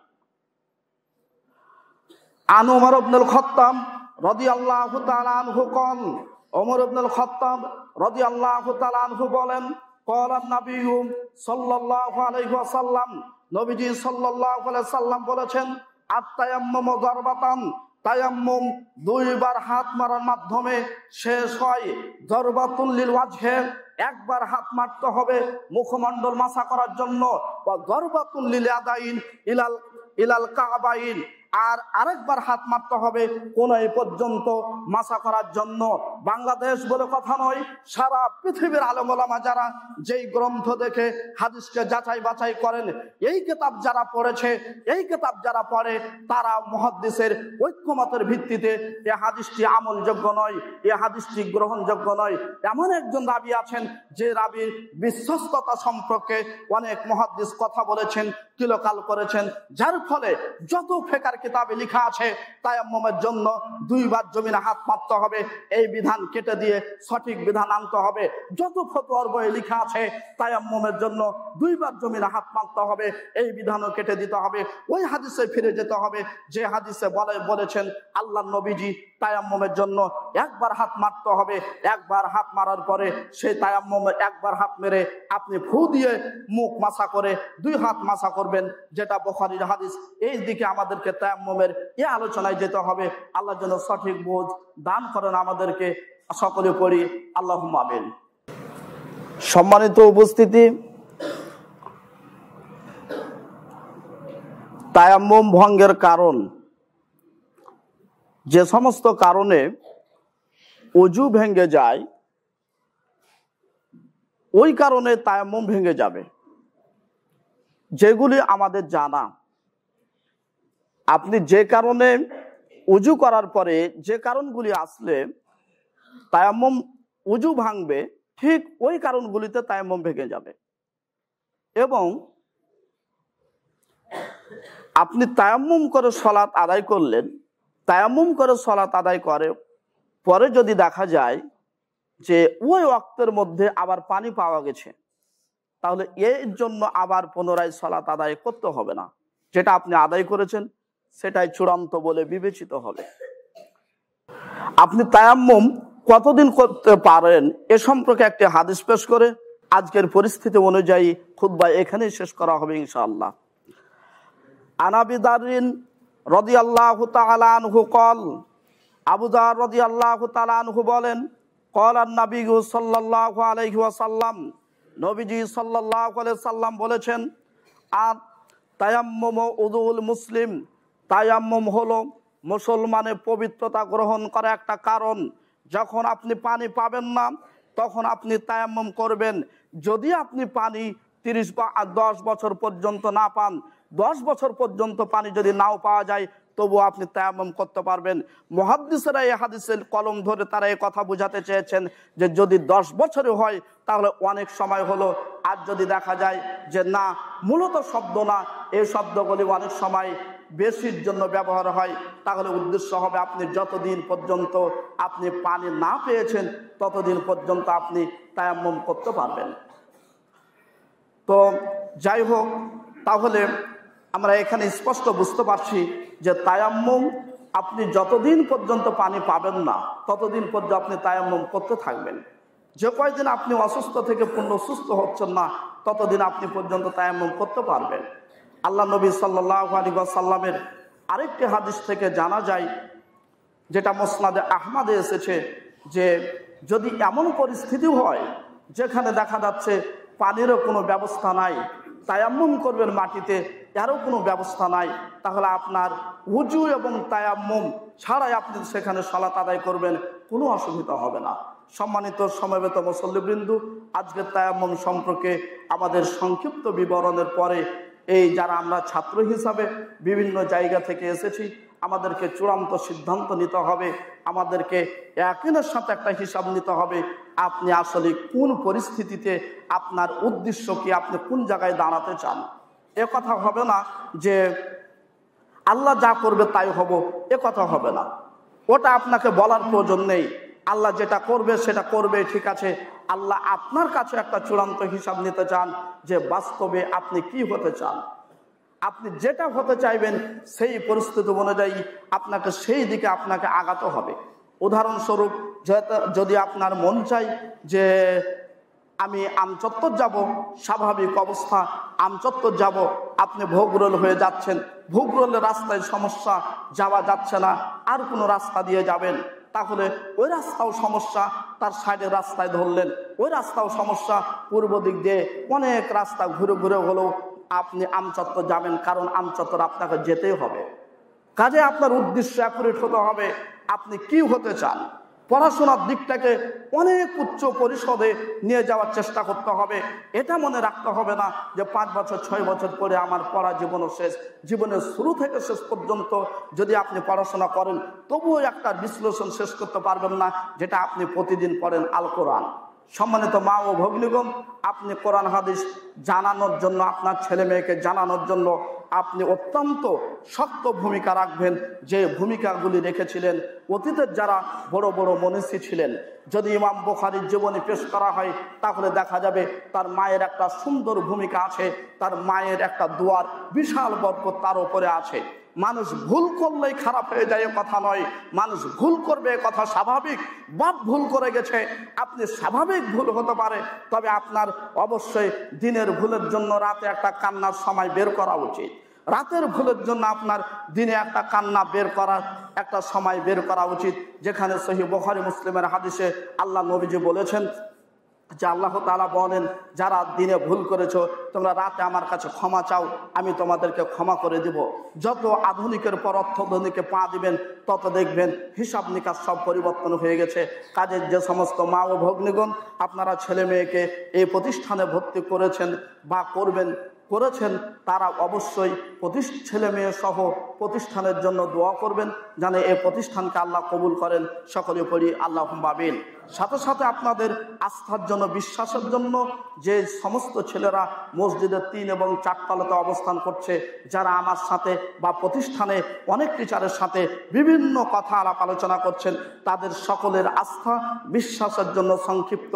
আন ওমর ইবনুল খাত্তাব রাদিয়াল্লাহু তাআলা আনহু قال, ওমর ইবনুল খাত্তাব রাদিয়াল্লাহু তাআলা আনহু বলেন, ক্বালা নবী সাল্লাল্লাহু আলাইহি ওয়াসাল্লাম, নবীজি সাল্লাল্লাহু আলাইহি সাল্লাম বলেছেন, আত-তায়াম্মুমু যারবাতান, তায়াম্মুম 2 বার হাত মারার মাধ্যমে শেষ হয়। যারবাতুল লিল ওয়াজহে, 1 বার হাত মারতে হবে মুখমণ্ডল মাসা করার জন্য। ওয়া যারবাতুল লিল ইয়াদাইন ইলাল কাবাইন, আর আরেকবার হাত মারতে হবে কোনাই পর্যন্ত মাসা করার জন্য। বাংলাদেশ বলে কথা নয়, সারা পৃথিবীর আলেম ওলামা যারা যেই গ্রন্থ দেখে হাদিসকে যাচাই বাছাই করেন, এই কিতাব যারা পড়েছে, এই কিতাব যারা পড়ে, তারা মুহাদ্দিসের ঐক্যমতের ভিত্তিতে এ হাদিসটি আমলযোগ্য নয়, এ হাদিসটি গ্রহণযোগ্য নয়। এমন একজন রাবী আছেন যে রাবীর বিশ্বস্ততা সম্পর্কে অনেক মুহাদ্দিস কথা বলেছেন, কিলকাল করেছেন, যার ফলে যত ফিকার কিতাবে লেখা আছে তায়াম্মুমের জন্য 2 বার জমিনে হাত মারতে হবে, এই বিধান কেটে দিয়ে সঠিক বিধান আনতে হবে। যত ফতোয়ার বইয়ে লেখা আছে তায়াম্মুমের জন্য 2 বার জমিনে হাত মারতে হবে, এই বিধানও কেটে দিতে হবে। ওই হাদিসে ফিরে যেতে হবে যে হাদিসে বলেছেন আল্লাহর নবীজি তায়াম্মুমের জন্য 1 বার হাত মারতে হবে। 1 বার হাত মারার পরে সেই তায়াম্মুমে 1 বার হাত মেরে আপনি ফু দিয়ে মুখ মাসা করে 2 হাত মাসা করবেন, যেটা বুখারীর হাদিস। এই দিকে আমাদেরকে তায়াম্মুমের এই আলোচনায় যেতে হবে। আল্লাহ যেন সঠিক বোঝ দান করেন আমাদেরকে। সকলে পড়ি আল্লাহুম্মা আমিন। সম্মানিত উপস্থিতি, তায়াম্মুম ভঙ্গের কারণ, যে সমস্ত কারণে অজু ভেঙে যায়, ওই কারণে তায়াম্মুম ভেঙে যাবে, যেগুলি আমাদের জানা। আপনি যে কারণে উজু করার পরে যে কারণগুলি আসলে তায়াম্মুম উজু ভাঙবে, ঠিক ওই কারণগুলিতে তায়াম্মুম ভেঙে যাবে। এবং আপনি তায়াম্মুম করে সালাত আদায় করলেন, তায়াম্মুম করে সালাত আদায় করে পরে যদি দেখা যায় যে ওই ওয়াক্তের মধ্যে আবার পানি পাওয়া গেছে, তাহলে এর জন্য আবার পুনরায় সালাত আদায় করতে হবে না। যেটা আপনি আদায় করেছেন সেটাই চূড়ান্ত বলে বিবেচিত হবে। আপনি তায়াম্মুম কতদিন করতে পারেন এ সম্পর্কে একটি হাদিস পেশ করে আজকের পরিস্থিতি অনুযায়ী খুতবা এখানেই শেষ করা হবে ইনশাআল্লাহ। আনাবি দারিন রাদিয়াল্লাহু তাআলা আনহু قال, আবু যার রাদিয়াল্লাহু তাআলা আনহু বলেন, قال النبي সাল্লাল্লাহু আলাইহি ওয়াসাল্লাম, নবীজি সাল্লাল্লাহু আলাইহি সাল্লাম বলেছেন, আত তায়াম্মুম উযুল মুসলিম, তায়াম্মুম হলো মুসলমানের পবিত্রতা গ্রহণ করা একটা কারণ। যখন আপনি পানি পাবেন না তখন আপনি তায়াম্মুম করবেন। যদি আপনি পানি 30 বা 10 বছর পর্যন্ত না পান, 10 বছর পর্যন্ত পানি যদি নাও পাওয়া যায়, তবুও আপনি তায়াম্মুম করতে পারবেন। মুহাদ্দিসরা এই হাদিসের কলম ধরে তারা এই কথা বোঝাতে চেয়েছেন যে যদি 10 বছরে হয় তাহলে অনেক সময় হলো। আর যদি দেখা যায় যে না, মূলত শব্দ না, এই শব্দগুলি অনেক সময় বেশির জন্য ব্যবহার হয়, তাহলে উদ্দেশ্য হবে আপনি যতদিন পর্যন্ত আপনি পানি না পেয়েছেন ততদিন পর্যন্ত আপনি তায়াম্মুম করতে পারবেন। তো যাই হোক, তাহলে আমরা এখানে স্পষ্ট বুঝতে পারছি যে তায়াম্মুম আপনি যতদিন পর্যন্ত পানি পাবেন না ততদিন পর্যন্ত আপনি তায়াম্মুম করতে থাকবেন। যে কয়দিন আপনি অসুস্থ থেকে পূর্ণ সুস্থ হচ্ছেন না ততদিন আপনি পর্যন্ত তায়াম্মুম করতে পারবেন। আল্লাহ নবী সাল্লাল্লাহু আলাইহি ওয়াসাল্লামের আরেকটি হাদিস থেকে জানা যায়, যেটা মুসনাদে আহমদে এসেছে, যে যদি এমন পরিস্থিতি হয় যেখানে দেখা যাচ্ছে পানিরও কোনো ব্যবস্থা নাই, তায়াম্মুম করবেন মাটিতে, এরও কোনো ব্যবস্থা নাই, তাহলে আপনার উজু এবং তায়াম্মুম ছাড়াই আপনি সেখানে সালাত আদায় করবেন, কোনো অসুবিধা হবে না। সম্মানিত সমবেত মুসল্লিবৃন্দ, আজকের তায়াম্মুম সম্পর্কে আমাদের সংক্ষিপ্ত বিবরণের পরে এই যারা আমরা ছাত্র হিসাবে বিভিন্ন জায়গা থেকে এসেছি, আমাদেরকে চূড়ান্ত সিদ্ধান্ত নিতে হবে, আমাদেরকে ইয়াকিনের সাথে একটা হিসাব নিতে হবে আপনি আসলে কোন পরিস্থিতিতে, আপনার উদ্দেশ্য কি, আপনি কোন জায়গায় দাঁড়াতে চান। এ কথা হবে না যে আল্লাহ যা করবে তাই হব, এ কথা হবে না। ওটা আপনাকে বলার প্রয়োজন নেই। আল্লাহ যেটা করবে সেটা করবে, ঠিক আছে। আল্লাহ আপনার কাছে একটা চূড়ান্ত হিসাব নিতে চান যে বাস্তবে আপনি কি হতে চান। আপনি যেটা হতে চাইবেন সেই পরিস্থিতি অনুযায়ী আপনাকে সেই দিকে আপনাকে আগাতে হবে। উদাহরণস্বরূপ, যদি আপনার মন চাই যে আমি আমচত্বর যাব, স্বাভাবিক অবস্থা আমচত্বর যাব, আপনি ভোগরোল হয়ে যাচ্ছেন, ভোগরোলের রাস্তায় সমস্যা, যাওয়া যাচ্ছে না, আর কোনো রাস্তা দিয়ে যাবেন, তাহলে ওই রাস্তাও সমস্যা, তার সাইডের রাস্তায় ধরলেন, ওই রাস্তাও সমস্যা, পূর্ব দিক দিয়ে অনেক রাস্তা ঘুরে ঘুরে হলেও আপনি আমচত্বর যাবেন, কারণ আমচত্বর আপনাকে যেতেই হবে। কাজে আপনার উদ্দেশ্য অ্যাকুরেট হতে হবে, আপনি কি হতে চান। পড়াশোনার দিকটাকে অনেক উচ্চ পরিষদে নিয়ে যাওয়ার চেষ্টা করতে হবে। এটা মনে রাখতে হবে না যে 5 বছর 6 বছর পরে আমার পড়া জীবনও শেষ। জীবনের শুরু থেকে শেষ পর্যন্ত যদি আপনি পড়াশোনা করেন তবুও একটা বিশ্লেষণ শেষ করতে পারবেন না যেটা আপনি প্রতিদিন পড়েন আল কোরআন। সম্মানিত মা ও ভগ্নীগণ, আপনি কোরআন হাদিস জানানোর জন্য, আপনার ছেলে মেয়েকে জানানোর জন্য আপনি অত্যন্ত শক্ত ভূমিকা রাখবেন, যে ভূমিকাগুলি রেখেছিলেন অতীতের যারা বড় বড় মনীষী ছিলেন। যদি ইমাম বুখারীর জীবনী পেশ করা হয় তাহলে দেখা যাবে তার মায়ের একটা সুন্দর ভূমিকা আছে, তার মায়ের একটা দোয়ার বিশাল বরকত তার উপরে আছে। মানুষ ভুল করলেই খারাপ হয়ে যায় কথা নয়, মানুষ ভুল করবে কথা স্বাভাবিক। বাপ ভুল করে গেছে, আপনি স্বাভাবিক ভুল হতে পারে, তবে আপনার অবশ্যই দিনের ভুলের জন্য রাতে একটা কান্নার সময় বের করা উচিত। রাতের ভুলের জন্য আপনার দিনে একটা কান্না বের করার একটা সময় বের করা উচিত, যেখানে সহিহ বুখারী মুসলিমের হাদিসে আল্লাহ নবীজি বলেছেন যে আল্লাহ তাআলা বলেন, যারা দিনে ভুল করেছো তোমরা রাতে আমার কাছে ক্ষমা চাও, আমি তোমাদেরকে ক্ষমা করে দিব। যত আধুনিকের পর অর্থধনীকে পা দিবেন তত দেখবেন হিসাব নিকাশ সব পরিবর্তন হয়ে গেছে। কাজের যে সমস্ত মা ও ভগ্নীগণ আপনারা ছেলে মেয়েকে এই প্রতিষ্ঠানে ভর্তি করেছেন বা করেছেন তারা অবশ্যই ছেলে মেয়ে সহ প্রতিষ্ঠানের জন্য দোয়া করবেন, যেন এই প্রতিষ্ঠানকে আল্লাহ কবুল করেন। সকলে পড়ি আল্লাহুম্মা আমিন। সাথে সাথে আপনাদের আস্থার জন্য, বিশ্বাসের জন্য যে সমস্ত ছেলেরা মসজিদের 3 এবং 4 তলাতে অবস্থান করছে, যারা আমার সাথে বা প্রতিষ্ঠানে অনেক টিচারের সাথে বিভিন্ন কথা আলাপ আলোচনা করছেন, তাদের সকলের আস্থা বিশ্বাসের জন্য সংক্ষিপ্ত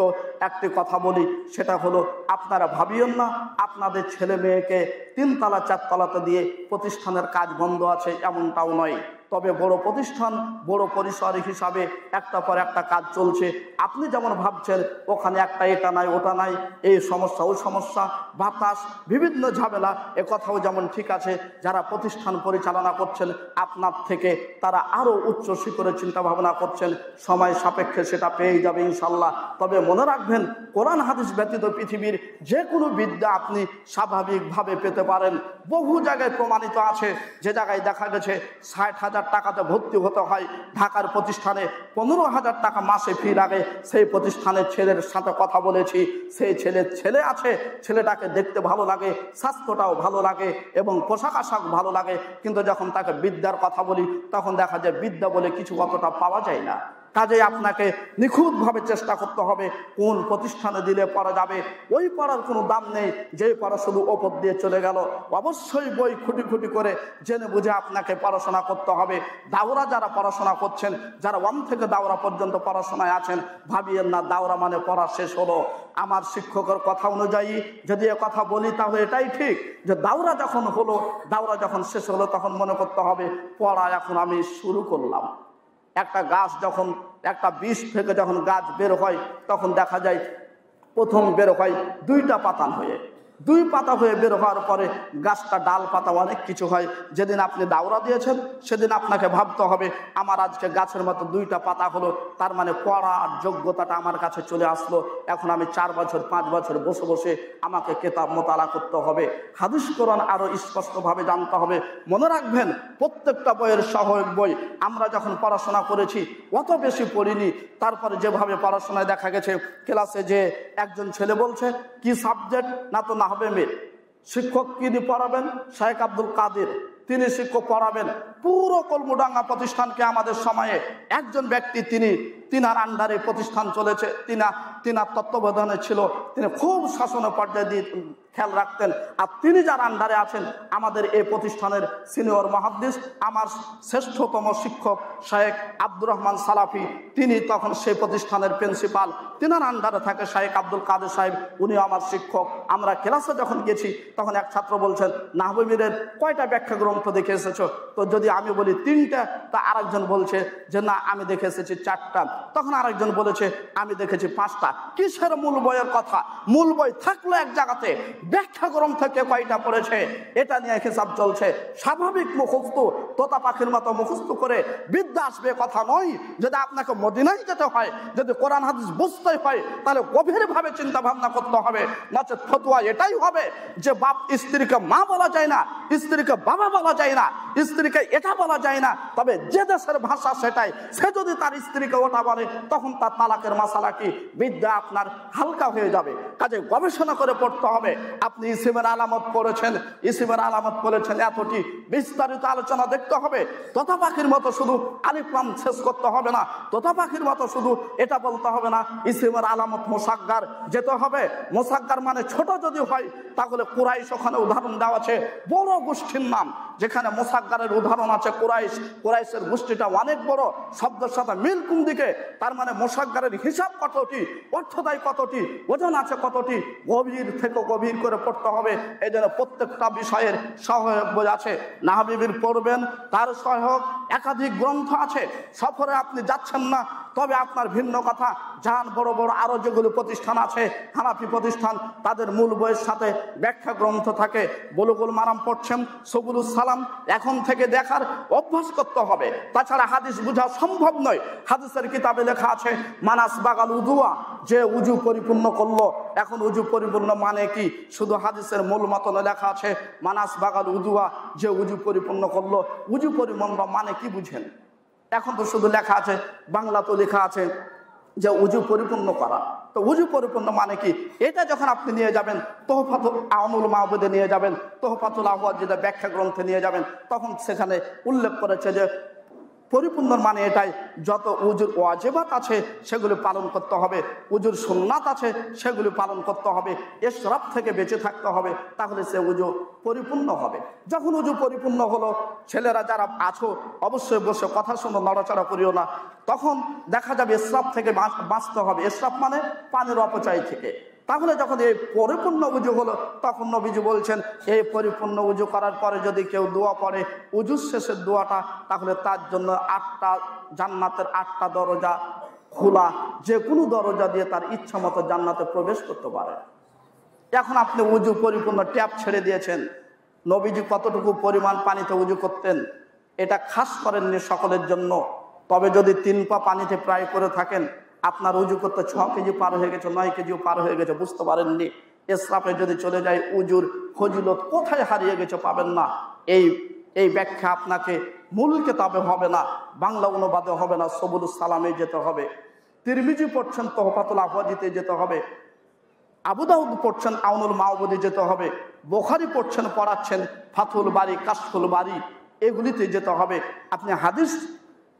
একটি কথা বলি, সেটা হলো আপনারা ভাবিয়েন না আপনাদের ছেলে মেয়েকে 3 তলা 4 তলাতে দিয়ে প্রতিষ্ঠানের কাজ বন্ধ আছে, এমনটাও নয়। তবে বড় প্রতিষ্ঠান, বড় পরিসর হিসাবে একটা পর একটা কাজ চলছে। আপনি যেমন ভাবছেন ওখানে একটা এটা নাই ওটা নাই, এই সমস্যা ওই সমস্যা, বাতাস, বিভিন্ন ঝামেলা, এ কথাও যেমন ঠিক আছে। যারা প্রতিষ্ঠান পরিচালনা করছেন আপনার থেকে তারা আরও উচ্চ শিখরে চিন্তা ভাবনা করছেন, সময় সাপেক্ষে সেটা পেয়ে যাবে ইনশাল্লাহ। তবে মনে রাখবেন, কোরআন হাদিস ব্যতীত পৃথিবীর যে কোনো বিদ্যা আপনি স্বাভাবিকভাবে পেতে পারেন। বহু জায়গায় প্রমাণিত আছে, যে জায়গায় দেখা গেছে 60,000 টাকাতে ভর্তি হতে হয়, ঢাকার প্রতিষ্ঠানে 15,000 টাকা মাসে ফি লাগে। সেই প্রতিষ্ঠানের ছেলের সাথে কথা বলেছি, সেই ছেলে আছে, ছেলেটাকে দেখতে ভালো লাগে, স্বাস্থ্যটাও ভালো লাগে এবং পোশাক আশাক ভালো লাগে, কিন্তু যখন তাকে বিদ্যার কথা বলি তখন দেখা যায় বিদ্যা বলে কিছু অতটা পাওয়া যায় না। কাজেই আপনাকে নিখুঁতভাবে চেষ্টা করতে হবে কোন প্রতিষ্ঠানে দিলে পড়া যাবে। ওই পড়ার কোনো দাম নেই, যেই পড়া শুধু ওপর দিয়ে চলে গেল। অবশ্যই বই খুঁটি খুঁটি করে জেনে বুঝে আপনাকে পড়াশোনা করতে হবে। দাওরা যারা পড়াশোনা করছেন, যারা 1 থেকে দাওরা পর্যন্ত পড়াশোনায় আছেন, ভাবিয়েন না দাওরা মানে পড়া শেষ হলো। আমার শিক্ষকের কথা অনুযায়ী যদি এ কথা বলি তাহলে এটাই ঠিক, যে দাওরা যখন হলো, দাওরা যখন শেষ হলো, তখন মনে করতে হবে পড়া এখন আমি শুরু করলাম। একটা গাছ যখন একটা বীজ থেকে যখন গাছ বের হয়, তখন দেখা যায় প্রথম বের হয় 2টা পাতা হয়ে, 2 পাতা হয়ে বের হওয়ার পরে গাছটা ডাল পাতা অনেক কিছু হয়। যেদিন আপনি দাওরা দিয়েছেন সেদিন আপনাকে ভাবতে হবে আমার আজকে গাছের মতো 2টা পাতা হলো, তার মানে পড়ার যোগ্যতাটা আমার কাছে চলে আসলো। এখন আমি 4 বছর 5 বছর বসে বসে আমাকে কেতাব মোতালা করতে হবে, হাদিস কোরআন আরো স্পষ্টভাবে জানতে হবে। মনে রাখবেন, প্রত্যেকটা বইয়ের সহায়ক বই আমরা যখন পড়াশোনা করেছি অত বেশি পড়িনি। তারপরে যেভাবে পড়াশোনায় দেখা গেছে, ক্লাসে যে একজন ছেলে বলছে কি সাবজেক্ট, না তো নাহবে মেয়ে, শিক্ষক কি দিয়ে পড়াবেন? শেখ আব্দুল কাদের, তিনি শিক্ষক পড়াবেন। পুরো কলমুডাঙ্গা প্রতিষ্ঠানকে আমাদের সময়ে একজন ব্যক্তি, তিনার আন্ডারে প্রতিষ্ঠান চলেছে, তিনার তত্ত্বাবধানে ছিল, তিনি খুব শাসনের পর্যায়ে দিয়ে খেয়াল রাখতেন। আর তিনি যার আন্ডারে আছেন, আমাদের এই প্রতিষ্ঠানের সিনিয়র মুহাদ্দিস, আমার শ্রেষ্ঠতম শিক্ষক শেখ আব্দুর রহমান সালাফি, তিনি তখন সেই প্রতিষ্ঠানের প্রিন্সিপাল, তিনার আন্ডারে থাকে শেখ আব্দুল কাদের সাহেব, উনি আমার শিক্ষক। আমরা ক্লাসে যখন গেছি তখন এক ছাত্র বলছেন নাহবে মীরের কয়টা ব্যাখ্যা গ্রন্থ দেখে এসেছো? তো যদি আমি বলি 3টা, তা আরেকজন বলছে যে না আমি দেখে এসেছি 4টা, তখন আরেকজন বলেছে আমি দেখেছি 5টা। কিসের মূল বইয়ের কথা? মূল বই থাকলো এক জায়গাতে, ব্যাখ্যা গ্রন্থ থেকে কয়টা পড়েছে এটা নিয়ে হিসাব চলছে। স্বাভাবিক মুখস্থ, তোতা পাখির মতো মুখস্থ করে বিদ্যা আসবে কথা নয়। যদি আপনাকে মদিনায় যেতে হয়, যদি কোরআন হাদিস বুঝতে হয়, তাহলে গভীরভাবে চিন্তা ভাবনা করতে হবে। নচেত ফতোয়া এটাই হবে যে বাপ স্ত্রীকে মা বলা যায় না, স্ত্রীকে বাবা বলা যায় না, স্ত্রীকে এটা বলা যায় না। তবে যে দেশের ভাষা সেটাই, সে যদি তার স্ত্রীকে ওটা বলে তখন তার তালাকের মাসালা কি? বিদ্যা আপনার হালকা হয়ে যাবে। কাজে গবেষণা করে পড়তে হবে। আপনি ইসিমের আলামত পড়েছেন, ইসিমের আলামত বলেছেন এতটি, বিস্তারিত আলোচনা দেখতে হবে। তোতা পাখির মতো শুধু আলিফ লাম শেষ করতে হবে না, তোতা পাখির মতো শুধু এটা বলতে হবে না ইসিমের আলামত মোসাগ্গার যেতে হবে। মোসাগ্গার মানে ছোট যদি হয়, তাহলে কুরাইশ ওখানে উদাহরণ দেওয়া আছে, বড় গোষ্ঠীর নাম যেখানে মোসাগ্গারের উদাহরণ আছে কুরাইশ। কুরাইশের গোষ্ঠীটা অনেক বড়, শব্দের সাথে মিল কোন দিকে, তার মানে মোসাগ্গারের হিসাব কতটি, অর্থদায় কতটি, ওজন আছে কতটি, গভীর থেকে গভীর করে পড়তে হবে। এই জন্য প্রত্যেকটা বিষয়ের সহায়ক বই আছে, নাহবিবির পড়বেন, তার সহায়ক একাধিক গ্রন্থ আছে। সফরে আপনি যাচ্ছেন না, তবে আপনার ভিন্ন কথা, যান বড় বড় আরো যেগুলো প্রতিষ্ঠান আছে, হানাফি প্রতিষ্ঠান, তাদের মূল বইয়ের সাথে ব্যাখ্যা গ্রন্থ থাকে। বুলুগুল মারাম পড়ছেন, সবুলুস সালাম এখন থেকে দেখার অভ্যাস করতে হবে। তাছাড়া হাদিস বোঝা সম্ভব নয়, হাদিসের কিতাব কিতাবে লেখা আছে মানাস বাগাল উজুয়া, যে উজু পরিপূর্ণ করলো। এখন উজু পরিপূর্ণ মানে কি? শুধু হাদিসের মূল মতনে লেখা আছে মানাস বাগাল উজুয়া, যে উজু পরিপূর্ণ করলো। উজু পরিপূর্ণ মানে কি বুঝেন? এখন তো শুধু লেখা আছে, বাংলা তো লেখা আছে যে উজু পরিপূর্ণ করা। তো উজু পরিপূর্ণ মানে কি? এটা যখন আপনি নিয়ে যাবেন তোহফাতুল আউনুল মাহবুদে নিয়ে যাবেন, তোহফাতুল আহওয়াজ যেটা ব্যাখ্যা গ্রন্থে নিয়ে যাবেন, তখন সেখানে উল্লেখ করেছে যে পরিপূর্ণ মানে এটাই, যত উজুর ওয়াজিবাত আছে সেগুলি পালন করতে হবে, উজুর সুন্নাত আছে সেগুলি পালন করতে হবে, ইসরাফ থেকে বেঁচে থাকতে হবে, তাহলে সে উজু পরিপূর্ণ হবে। যখন উজু পরিপূর্ণ হলো, ছেলেরা যারা আছো অবশ্যই বসে কথা শুনো, নড়াচড়া করিও না। তখন দেখা যাবে ইসরাফ থেকে বাঁচতে হবে। ইসরাফ মানে পানির অপচয় থেকে। তাহলে যখন এই পরিপূর্ণ উজু হলো, তখন নবীজি বলছেন এই পরিপূর্ণ উজু করার পরে যদি কেউ দোয়া পড়ে, উজুর শেষের দোয়াটা, তাহলে তার জন্য 8টা জান্নাতের 8টা দরজা খোলা, যে কোনো দরজা দিয়ে তার ইচ্ছা মতো জান্নাতে প্রবেশ করতে পারে। এখন আপনি উজু পরিপূর্ণ ট্যাপ ছেড়ে দিয়েছেন। নবীজি কতটুকু পরিমাণ পানিতে উজু করতেন এটা খাস করেননি সকলের জন্য। তবে যদি 3 পা পানিতে প্রায় করে থাকেন, আপনার উজু করতে 6 কেজি পার হয়ে গেছে, 9 কেজিও পার হয়ে গেছে, বুঝতে পারেননি। ইসরাফে যদি চলে যায়, উজুর ফজিলত কোথায় হারিয়ে গেছে পাবেন না। এই ব্যাখ্যা আপনাকে মূল কিতাবে হবে না, বাংলা অনুবাদে হবে না, সবুলুস সালামে যেতে হবে, তিরমিজি পড়ছেন তোহফাতুল আহওয়াজিতে যেতে হবে, আবু দাউদ পড়ছেন আউনুল মাহবুদে যেতে হবে, বুখারী পড়ছেন পড়াচ্ছেন ফাথুল বারি, কাশফুল বারি, এগুলিতে যেতে হবে। আপনি হাদিস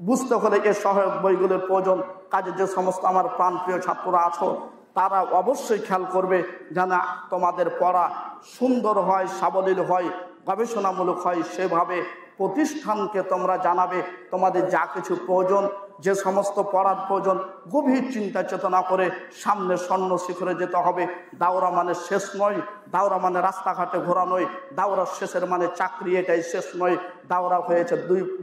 বুঝতে হলে এর সহায়ক বইগুলোর প্রয়োজন। কাজে যে সমস্ত আমার প্রাণপ্রিয় ছাত্ররা আছো, তারা অবশ্যই খেয়াল করবে যেন তোমাদের পড়া সুন্দর হয়, সাবলীল হয়, গবেষণামূলক হয়। সেভাবে প্রতিষ্ঠানকে তোমরা জানাবে তোমাদের যা কিছু প্রয়োজন, যে সমস্ত পড়ার প্রয়োজন, গভীর চিন্তা চেতনা করে সামনে স্বর্ণ শিখরে যেতে হবে। দাওরা মানে শেষ নয়, দাওরা মানে রাস্তাঘাটে ঘোরা নয়, দাওরার শেষের মানে চাকরি, এটাই শেষ নয়। দাওরা হয়েছে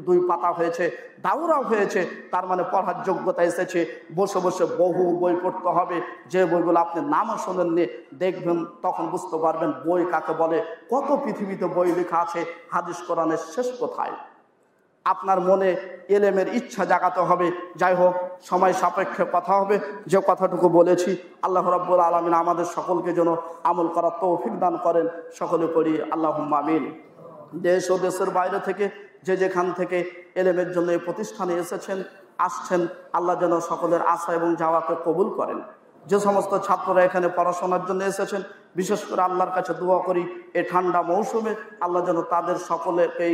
দুই পাতা হয়েছে, দাওরাও হয়েছে, তার মানে পড়ার যোগ্যতা এসেছে। বসে বসে বহু বই পড়তে হবে, যে বইগুলো আপনি নামও শোনেননি, দেখবেন তখন বুঝতে পারবেন বই কাকে বলে। কত পৃথিবীতে বই লেখা আছে, হাদিস কোরআনের শেষ কোথায়? আপনার মনে এলেমের ইচ্ছা জাগাতে হবে। যাই হোক, সময় সাপেক্ষে কথা হবে। যে কথাটুকু বলেছি, আল্লাহ রাব্বুল আলামিন আমাদের সকলকে যেন আমল করার তৌফিক দান করেন। সকলে পড়ি আল্লাহুম্মা আমিন। দেশ ও দেশের বাইরে থেকে যে যেখান থেকে এলেমের জন্য এই প্রতিষ্ঠানে আসছেন, আল্লাহ যেন সকলের আশা এবং যাওয়াকে কবুল করেন। যে সমস্ত ছাত্ররা এখানে পড়াশোনার জন্য এসেছেন, বিশেষ করে আল্লাহর কাছে দোয়া করি এই ঠান্ডা মৌসুমে আল্লাহ যেন তাদের সকলেকেই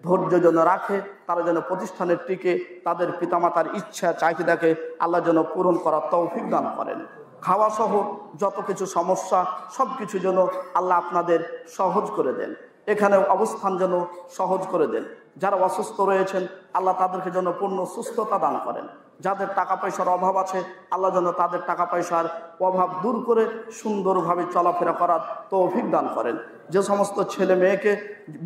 ধৈর্য যেন রাখে, তারা যেন প্রতিষ্ঠানের টিকে তাদের পিতামাতার ইচ্ছা চাহিদাকে আল্লাহ যেন পূরণ করার তৌফিক দান করেন। খাওয়া সহ যত কিছু সমস্যা সব কিছু যেন আল্লাহ আপনাদের সহজ করে দেন, এখানে অবস্থান যেন সহজ করে দেন। যারা অসুস্থ রয়েছেন আল্লাহ তাদেরকে যেন পূর্ণ সুস্থতা দান করেন। যাদের টাকা পয়সার অভাব আছে আল্লাহ যেন তাদের টাকা পয়সার অভাব দূর করে সুন্দরভাবে চলাফেরা করার তৌফিক দান করেন। যে সমস্ত ছেলে মেয়েকে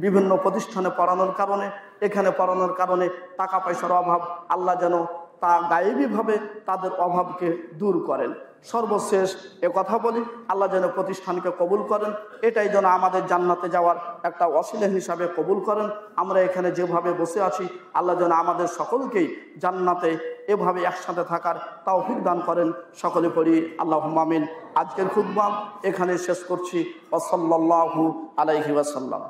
বিভিন্ন প্রতিষ্ঠানে পড়ানোর কারণে, এখানে পড়ানোর কারণে টাকা পয়সার অভাব, আল্লাহ যেন তা গায়েবীভাবে তাদের অভাবকে দূর করেন। সর্বশেষ কথা বলি, আল্লাহ যেন প্রতিষ্ঠানকে কবুল করেন, এটাই যেন আমাদের জান্নাতে যাওয়ার একটা ওসিলা হিসাবে কবুল করেন। আমরা এখানে যেভাবে বসে আছি আল্লাহ যেন আমাদের সকলকেই জান্নাতে এভাবে একসাথে থাকার তৌফিক দান করেন। সকলে পড়ি আল্লাহুম্মা আমিন। আজকের খুতবা এখানে শেষ করছি। ওয়া সাল্লাল্লাহু আলাইহি ওয়াসাল্লাম।